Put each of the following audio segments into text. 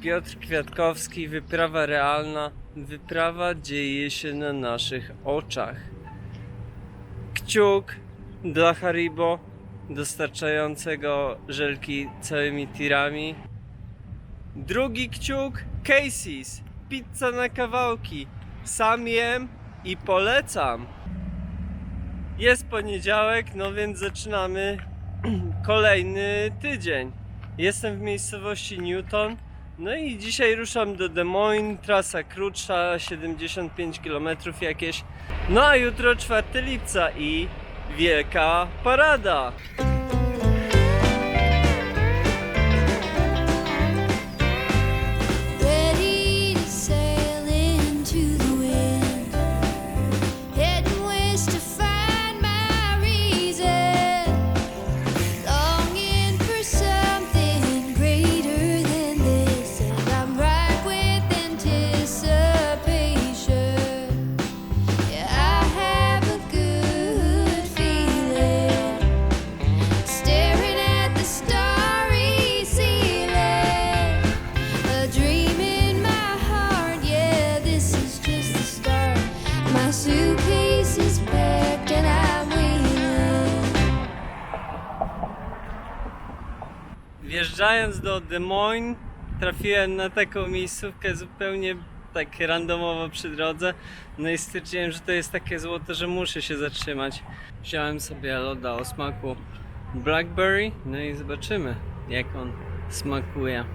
Piotr Kwiatkowski, wyprawa realna. Wyprawa dzieje się na naszych oczach. Kciuk dla Haribo, dostarczającego żelki całymi tirami. Drugi kciuk Casey's, pizza na kawałki. Sam jem i polecam. Jest poniedziałek, no więc zaczynamy kolejny tydzień. Jestem w miejscowości Newton. No i dzisiaj ruszam do Des Moines, trasa krótsza, 75 km jakieś. No a jutro 4 lipca i wielka parada. Wjeżdżając do Des Moines, trafiłem na taką miejscówkę zupełnie tak randomowo przy drodze. No i stwierdziłem, że to jest takie złoto, że muszę się zatrzymać. Wziąłem sobie loda o smaku blackberry, no i zobaczymy, jak on smakuje.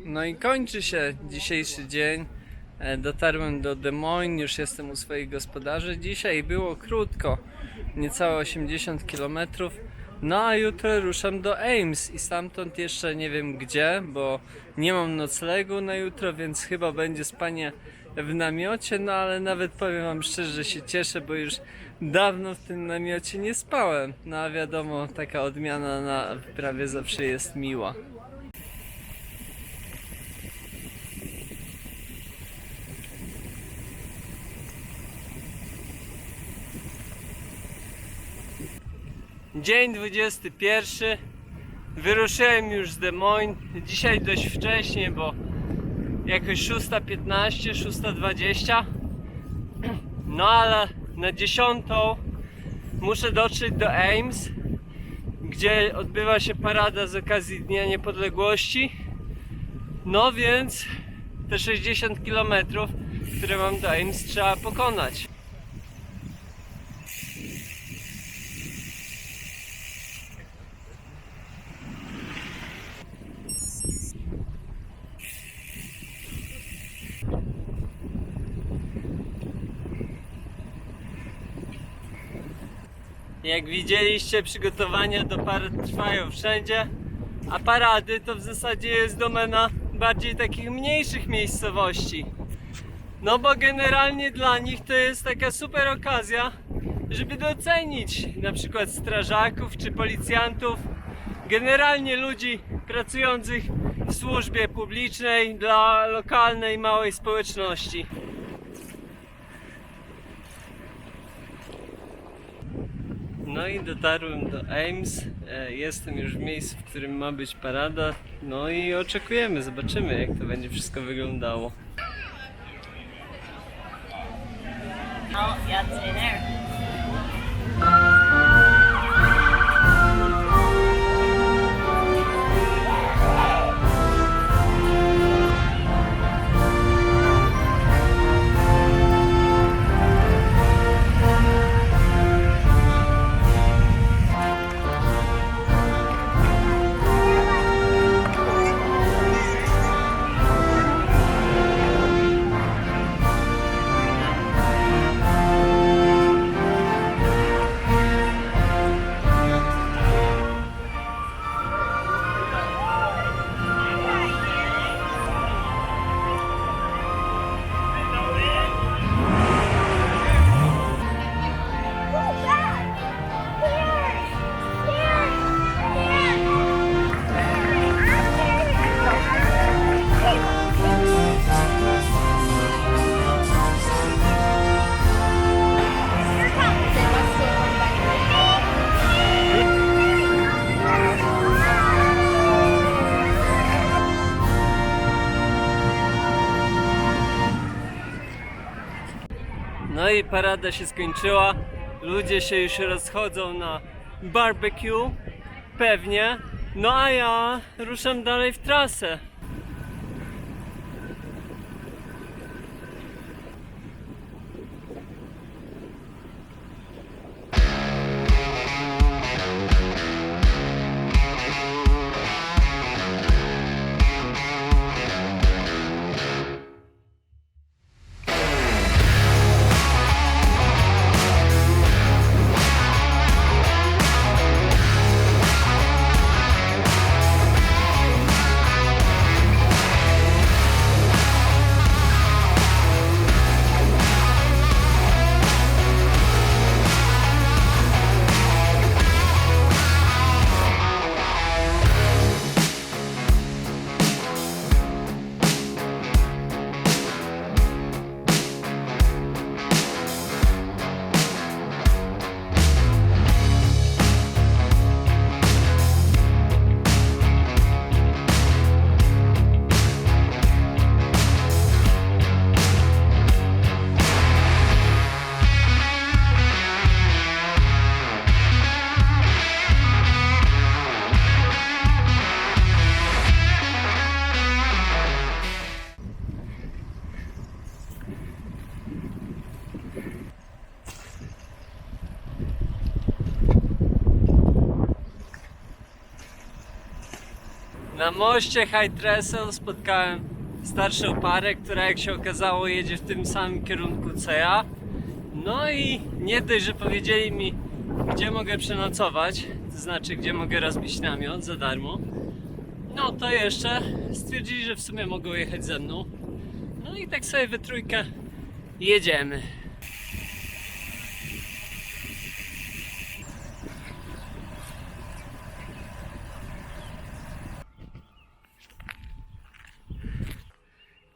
No i kończy się dzisiejszy dzień. Dotarłem do Des Moines, już jestem u swoich gospodarzy. Dzisiaj było krótko, niecałe 80 km. No a jutro ruszam do Ames i stamtąd jeszcze nie wiem gdzie, bo nie mam noclegu na jutro, więc chyba będzie spanie w namiocie. No ale nawet powiem wam szczerze, że się cieszę, bo już dawno w tym namiocie nie spałem. No a wiadomo, taka odmiana na wyprawie zawsze jest miła. Dzień 21. Wyruszyłem już z Des Moines. Dzisiaj dość wcześnie, bo jakoś 6:15, 6:20. No ale na 10 muszę dotrzeć do Ames, gdzie odbywa się parada z okazji Dnia Niepodległości. No więc te 60 km, które mam do Ames, trzeba pokonać. Jak widzieliście, przygotowania do parad trwają wszędzie, a parady to w zasadzie jest domena bardziej takich mniejszych miejscowości. No bo generalnie dla nich to jest taka super okazja, żeby docenić na przykład strażaków czy policjantów, generalnie ludzi pracujących w służbie publicznej dla lokalnej małej społeczności. No i dotarłem do Ames, jestem już w miejscu, w którym ma być parada, no i oczekujemy, zobaczymy jak to będzie wszystko wyglądało. Oh, yeah, stay there. No i parada się skończyła. Ludzie się już rozchodzą na barbecue. Pewnie. No a ja ruszam dalej w trasę. Na moście High Trestle spotkałem starszą parę, która jak się okazało jedzie w tym samym kierunku co ja. No i nie dość, że powiedzieli mi, gdzie mogę przenocować, to znaczy gdzie mogę rozbić namiot za darmo, no to jeszcze stwierdzili, że w sumie mogą jechać ze mną. No i tak sobie we trójkę jedziemy.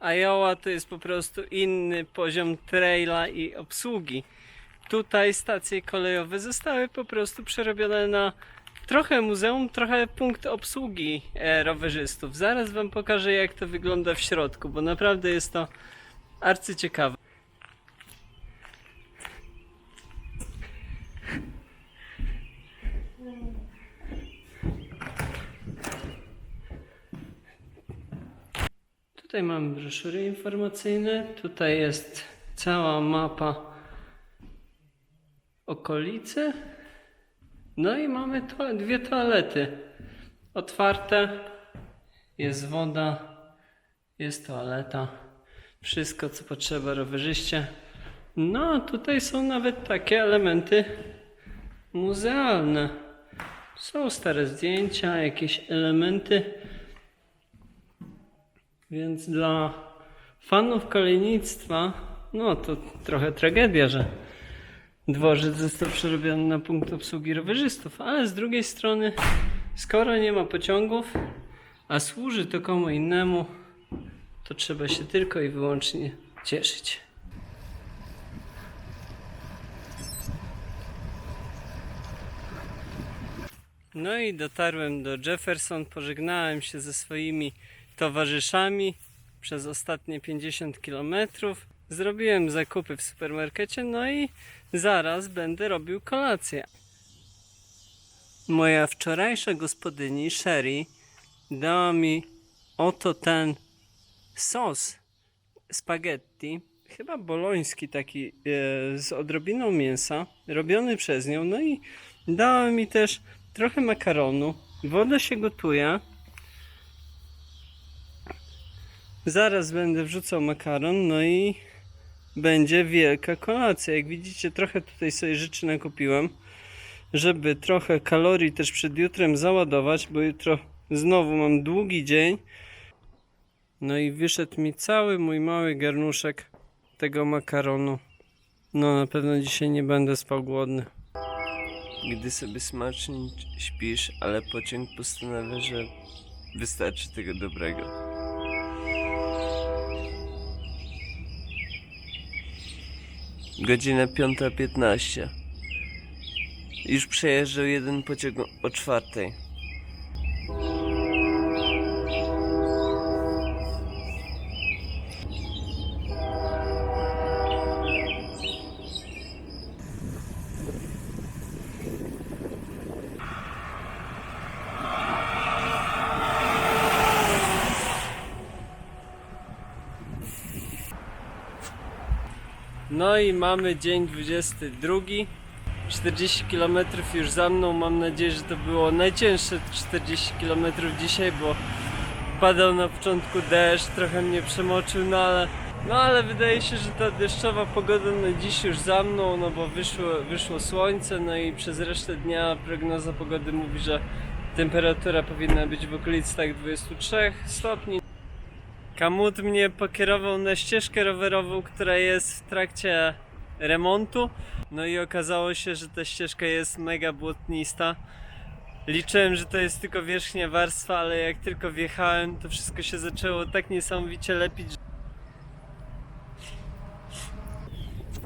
Iowa to jest po prostu inny poziom traila i obsługi. Tutaj stacje kolejowe zostały po prostu przerobione na trochę muzeum, trochę punkt obsługi rowerzystów. Zaraz wam pokażę, jak to wygląda w środku, bo naprawdę jest to arcyciekawe. Tutaj mamy broszury informacyjne, tutaj jest cała mapa okolicy. No i mamy dwie toalety otwarte, jest woda, jest toaleta, wszystko co potrzeba rowerzyście. No a tutaj są nawet takie elementy muzealne. Są stare zdjęcia, jakieś elementy. Więc dla fanów kolejnictwa, no to trochę tragedia, że dworzec został przerobiony na punkt obsługi rowerzystów, ale z drugiej strony, skoro nie ma pociągów, a służy to komu innemu, to trzeba się tylko i wyłącznie cieszyć. No i dotarłem do Jefferson, pożegnałem się ze swoimi towarzyszami przez ostatnie 50 km. Zrobiłem zakupy w supermarkecie, no i zaraz będę robił kolację. Moja wczorajsza gospodyni Sherry dała mi oto ten sos spaghetti, chyba boloński taki z odrobiną mięsa, robiony przez nią, no i dała mi też trochę makaronu, woda się gotuje. Zaraz będę wrzucał makaron, no i będzie wielka kolacja. Jak widzicie, trochę tutaj sobie rzeczy nakupiłem, żeby trochę kalorii też przed jutrem załadować, bo jutro znowu mam długi dzień. No i wyszedł mi cały mój mały garnuszek tego makaronu. No na pewno dzisiaj nie będę spał głodny. Gdy sobie smacznie śpisz, ale pociąg postanawia, że wystarczy tego dobrego. Godzina 5:15. Już przejeżdżał jeden pociąg o 4:00. No i mamy dzień 22. 40 km już za mną. Mam nadzieję, że to było najcięższe 40 km dzisiaj, bo padał na początku deszcz, trochę mnie przemoczył, no ale wydaje się, że ta deszczowa pogoda na dziś już za mną, no bo wyszło słońce, no i przez resztę dnia prognoza pogody mówi, że temperatura powinna być w okolicy tak 23 stopni. Kamut mnie pokierował na ścieżkę rowerową, która jest w trakcie remontu. No i okazało się, że ta ścieżka jest mega błotnista. Liczyłem, że to jest tylko wierzchnia warstwa, ale jak tylko wjechałem, to wszystko się zaczęło tak niesamowicie lepić.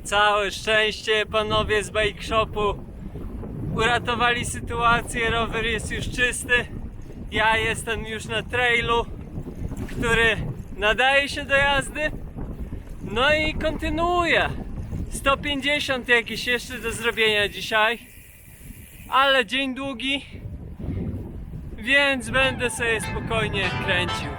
Całe szczęście, panowie z bike shopu uratowali sytuację, rower jest już czysty. Ja jestem już na trailu, który nadaje się do jazdy. No i kontynuuję. 150 jakieś jeszcze do zrobienia dzisiaj, ale dzień długi, więc będę sobie spokojnie kręcił.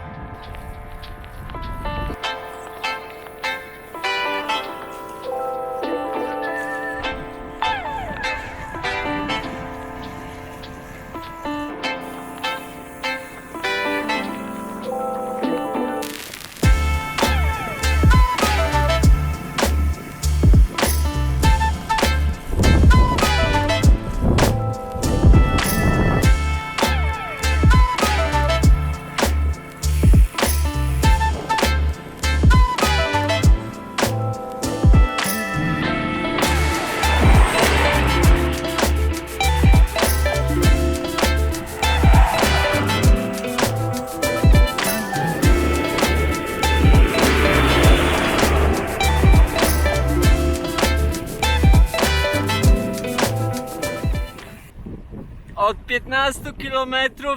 Od 15 km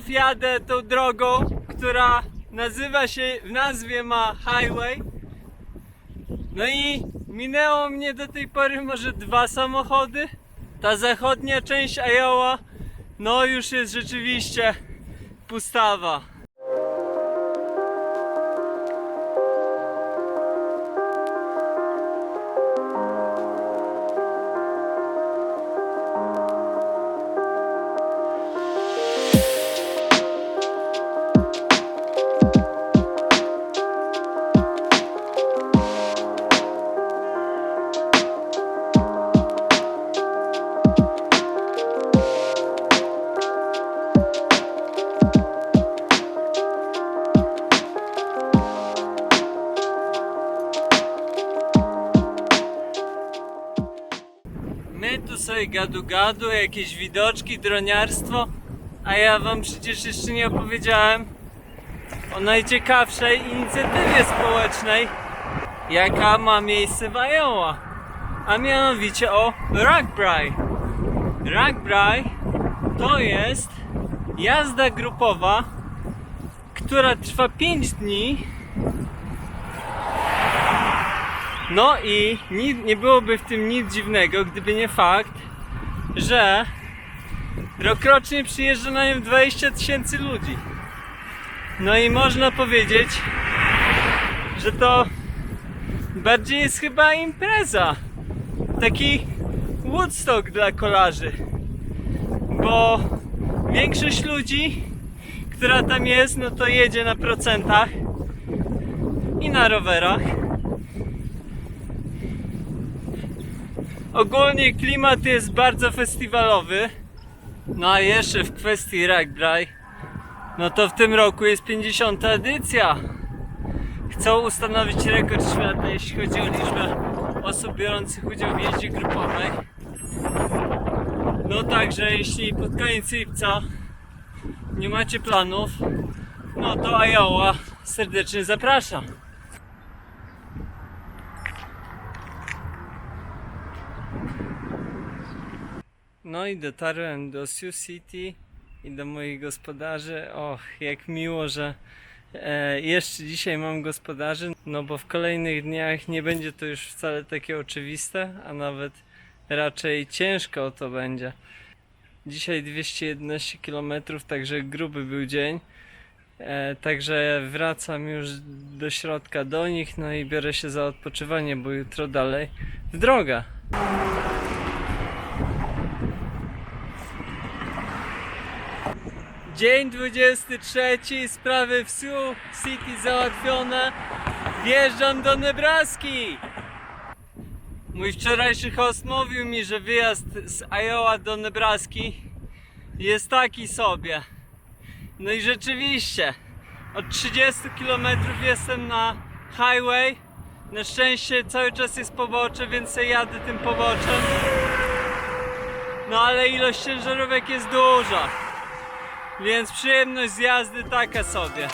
jadę tą drogą, która nazywa się, w nazwie ma highway. No i minęło mnie do tej pory może 2 samochody. Ta zachodnia część Iowa, no już jest rzeczywiście pustawa. My tu sobie gadu, jakieś widoczki, droniarstwo, a ja wam przecież jeszcze nie opowiedziałem o najciekawszej inicjatywie społecznej, jaka ma miejsce w Iowa, a mianowicie o Ragbrai. Ragbrai to jest jazda grupowa, która trwa 5 dni. No i nie byłoby w tym nic dziwnego, gdyby nie fakt, że rokrocznie przyjeżdża na nią 20 000 ludzi. No i można powiedzieć, że to bardziej jest chyba impreza. Taki Woodstock dla kolarzy. Bo większość ludzi, która tam jest, no to jedzie na procentach i na rowerach. Ogólnie klimat jest bardzo festiwalowy. No a jeszcze w kwestii Ragbrai, no to w tym roku jest 50. edycja. Chcą ustanowić rekord świata, jeśli chodzi o liczbę osób biorących udział w jeździe grupowej. No także jeśli pod koniec lipca nie macie planów, no to Iowa serdecznie zapraszam. No i dotarłem do Sioux City i do moich gospodarzy. Och, jak miło, że jeszcze dzisiaj mam gospodarzy, no bo w kolejnych dniach nie będzie to już wcale takie oczywiste, a nawet raczej ciężko to będzie. Dzisiaj 211 km, także gruby był dzień. Także wracam już do środka do nich, no i biorę się za odpoczywanie, bo jutro dalej w drogę. Dzień 23, sprawy w Sioux City załatwione. Wjeżdżam do Nebraski. Mój wczorajszy host mówił mi, że wyjazd z Iowa do Nebraski jest taki sobie. No i rzeczywiście, od 30 km jestem na highway. Na szczęście cały czas jest pobocze, więc sobie jadę tym poboczem. No ale ilość ciężarówek jest duża, więc przyjemność z jazdy taka sobie.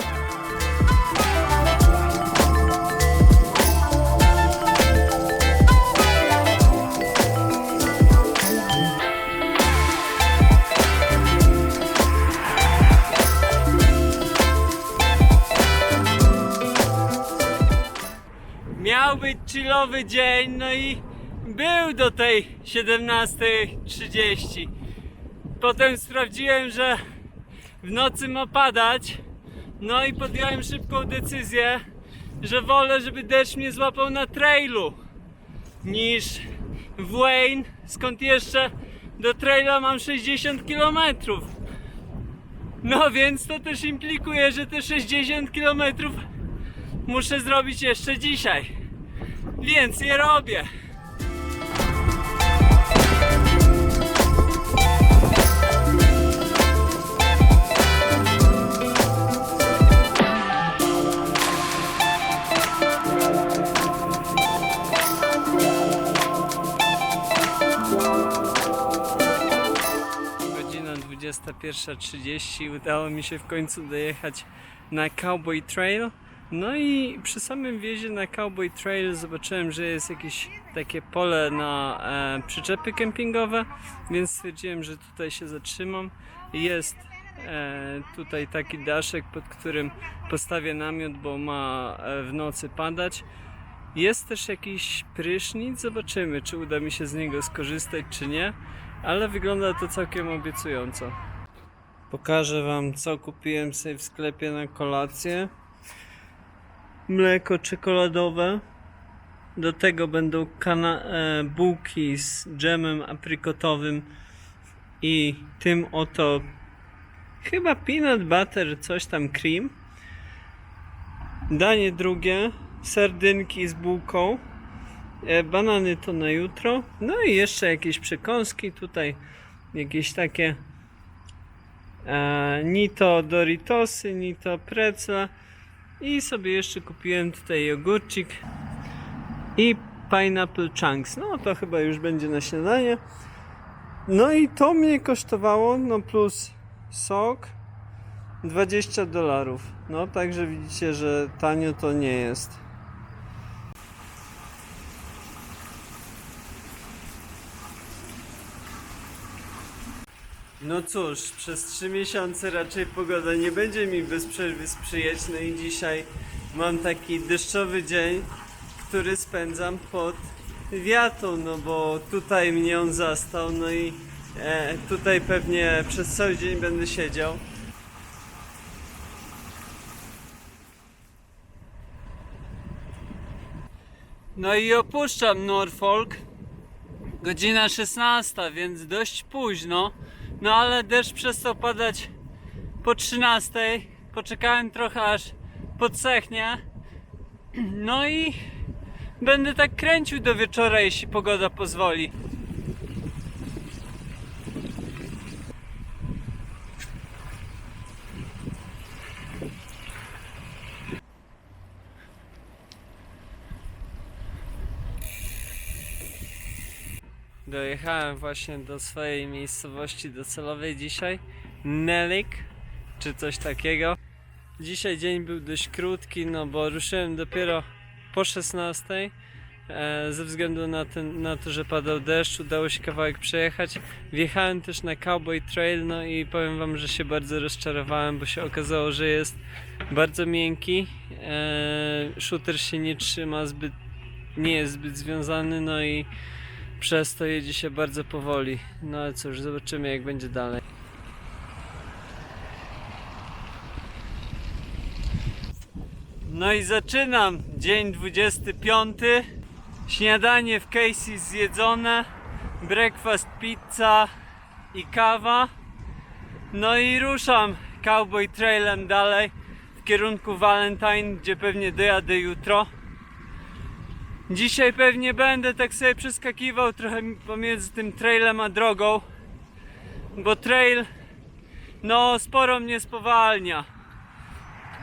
Miał być chillowy dzień, no i był do tej 17:30. Potem sprawdziłem, że w nocy ma padać, no i podjąłem szybką decyzję, że wolę, żeby deszcz mnie złapał na trailu niż w Wayne, skąd jeszcze do traila mam 60 km. No więc to też implikuje, że te 60 km muszę zrobić jeszcze dzisiaj, więc je robię. Godzina 21:30, udało mi się w końcu dojechać na Cowboy Trail. No i przy samym wjeździe na Cowboy Trail zobaczyłem, że jest jakieś takie pole na przyczepy kempingowe, więc stwierdziłem, że tutaj się zatrzymam. Jest tutaj taki daszek, pod którym postawię namiot, bo ma w nocy padać. Jest też jakiś prysznic, zobaczymy, czy uda mi się z niego skorzystać, czy nie, ale wygląda to całkiem obiecująco. Pokażę wam, co kupiłem sobie w sklepie na kolację. Mleko czekoladowe. Do tego będą bułki z dżemem aprykotowym i tym oto chyba peanut butter, coś tam cream. Danie drugie, sardynki z bułką. Banany to na jutro. No i jeszcze jakieś przekąski. Tutaj jakieś takie ni to Doritosy, ni to pretzle. I sobie jeszcze kupiłem tutaj jogurcik i pineapple chunks. No to chyba już będzie na śniadanie. No i to mnie kosztowało, no plus sok, $20. No także widzicie, że tanio to nie jest. No cóż, przez 3 miesiące raczej pogoda nie będzie mi bez przerwy sprzyjać. No i dzisiaj mam taki deszczowy dzień, który spędzam pod wiatą, no bo tutaj mnie on zastał, no i tutaj pewnie przez cały dzień będę siedział. No i opuszczam Norfolk. Godzina 16, więc dość późno. No ale deszcz przestał padać po 13. Poczekałem trochę aż podsechnie. No i będę tak kręcił do wieczora, jeśli pogoda pozwoli. Dojechałem właśnie do swojej miejscowości docelowej dzisiaj, Nelik, czy coś takiego. Dzisiaj dzień był dość krótki, no bo ruszyłem dopiero po 16. Ze względu na to, że padał deszcz, udało się kawałek przejechać. Wjechałem też na Cowboy Trail, no i powiem wam, że się bardzo rozczarowałem, bo się okazało, że jest bardzo miękki. Shooter się nie trzyma nie jest zbyt związany, no i przez to jedzie się bardzo powoli. No ale cóż, zobaczymy jak będzie dalej. No i zaczynam dzień 25. Śniadanie w Casey's zjedzone, breakfast, pizza i kawa. No i ruszam Cowboy Trailem dalej w kierunku Valentine, gdzie pewnie dojadę jutro. Dzisiaj pewnie będę tak sobie przeskakiwał trochę pomiędzy tym trailem a drogą, bo trail no sporo mnie spowalnia.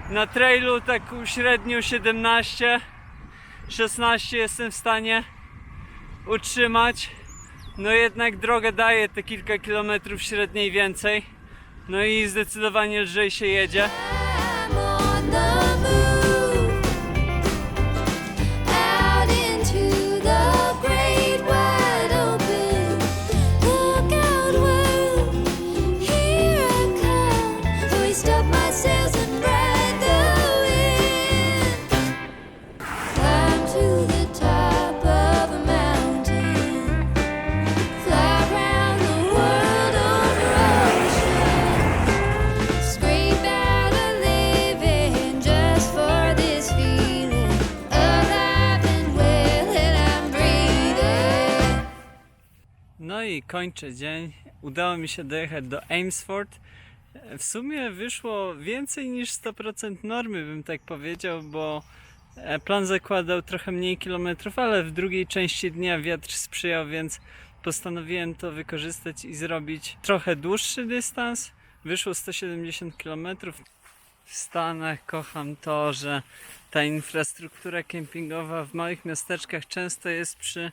Na trailu tak średnio 17-16 jestem w stanie utrzymać. No jednak droga daje te kilka kilometrów średniej więcej. No i zdecydowanie lżej się jedzie. I'm on the move, out into the great wide open. Look out, world, here I come. Hoist up my sails and ride the wind. Climb to the top of a mountain, fly round the world over ocean. Scrape out a living just for this feeling. Alive and well, and I'm breathing. No i kończę dzień. Udało mi się dojechać do Amesfort. W sumie wyszło więcej niż 100% normy, bym tak powiedział, bo plan zakładał trochę mniej kilometrów, ale w drugiej części dnia wiatr sprzyjał, więc postanowiłem to wykorzystać i zrobić trochę dłuższy dystans. Wyszło 170 km. W Stanach kocham to, że ta infrastruktura kempingowa w małych miasteczkach często jest przy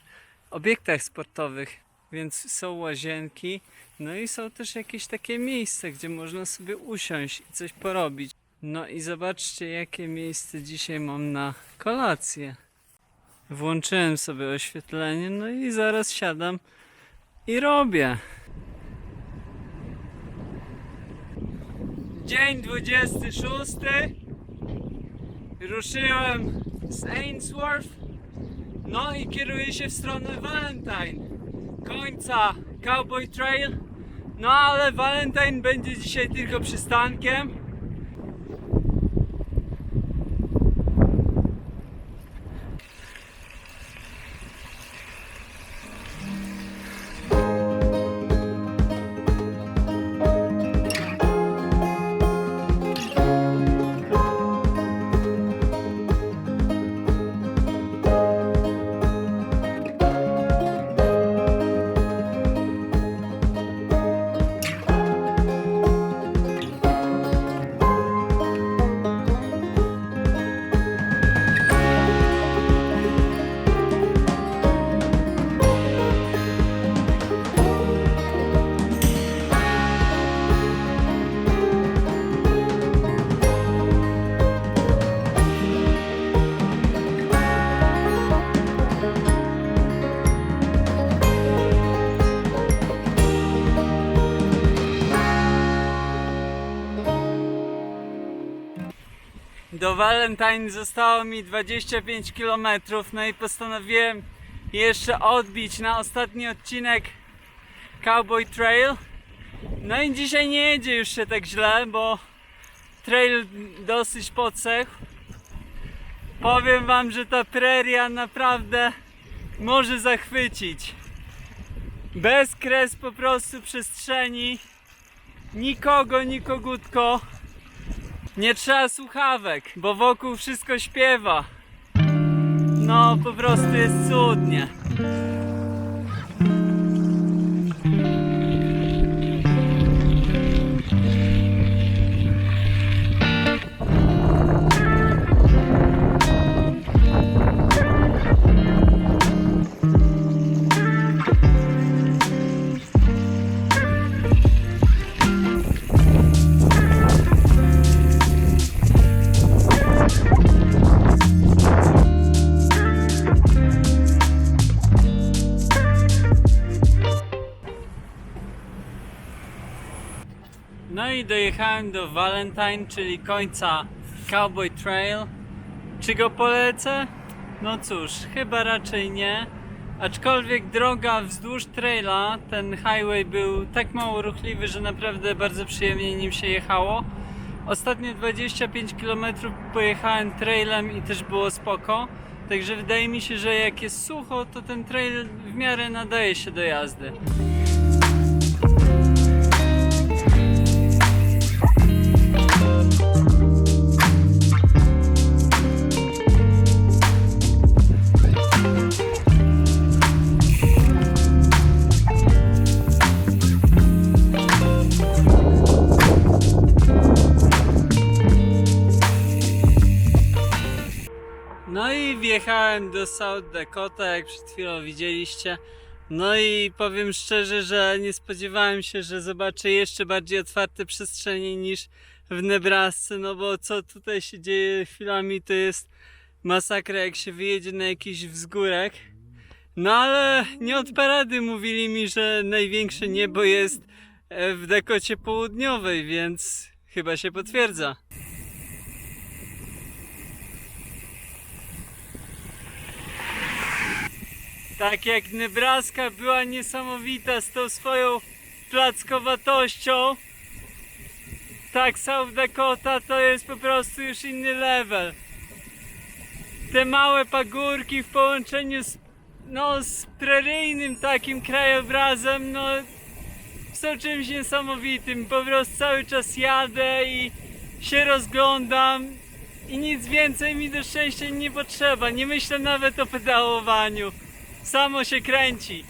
obiektach sportowych, więc są łazienki, no i są też jakieś takie miejsca, gdzie można sobie usiąść i coś porobić. No i zobaczcie, jakie miejsce dzisiaj mam na kolację. Włączyłem sobie oświetlenie, no i zaraz siadam i robię. Dzień 26. Ruszyłem z Ainsworth. No i kieruję się w stronę Valentine, końca Cowboy Trail. No ale Valentine będzie dzisiaj tylko przystankiem. Do Valentine zostało mi 25 km, no i postanowiłem jeszcze odbić na ostatni odcinek Cowboy Trail. No i dzisiaj nie jedzie już się tak źle, bo trail dosyć podsechł. Powiem wam, że ta preria naprawdę może zachwycić. Bez kres po prostu przestrzeni, nikogo, nikogutko. Nie trzeba słuchawek, bo wokół wszystko śpiewa. No po prostu jest cudnie. No i dojechałem do Valentine, czyli końca Cowboy Trail. Czy go polecę? No cóż, chyba raczej nie. Aczkolwiek droga wzdłuż traila, ten highway był tak mało ruchliwy, że naprawdę bardzo przyjemnie nim się jechało. Ostatnie 25 km pojechałem trailem i też było spoko. Także wydaje mi się, że jak jest sucho, to ten trail w miarę nadaje się do jazdy. No i wjechałem do South Dakota, jak przed chwilą widzieliście. No i powiem szczerze, że nie spodziewałem się, że zobaczę jeszcze bardziej otwarte przestrzenie niż w Nebrasce, no bo co tutaj się dzieje chwilami, to jest masakra, jak się wyjedzie na jakiś wzgórek. No ale nie od parady mówili mi, że największe niebo jest w Dakocie Południowej, więc chyba się potwierdza. Tak jak Nebraska była niesamowita z tą swoją plackowatością, tak South Dakota to jest po prostu już inny level. Te małe pagórki w połączeniu z preryjnym takim krajobrazem, no są czymś niesamowitym. Po prostu cały czas jadę i się rozglądam i nic więcej mi do szczęścia nie potrzeba. Nie myślę nawet o pedałowaniu. Samo się kręci.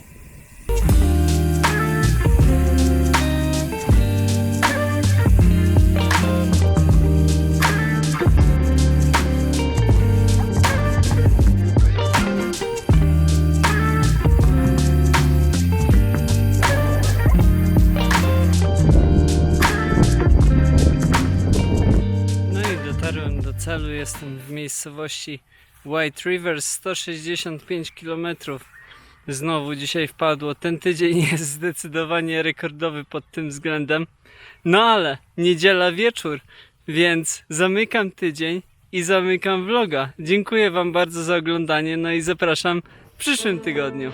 No i dotarłem do celu. Jestem w miejscowości White River, 165 km. Znowu dzisiaj wpadło. Ten tydzień jest zdecydowanie rekordowy pod tym względem. No ale niedziela wieczór, więc zamykam tydzień i zamykam vloga. Dziękuję Wam bardzo za oglądanie, no i zapraszam w przyszłym tygodniu.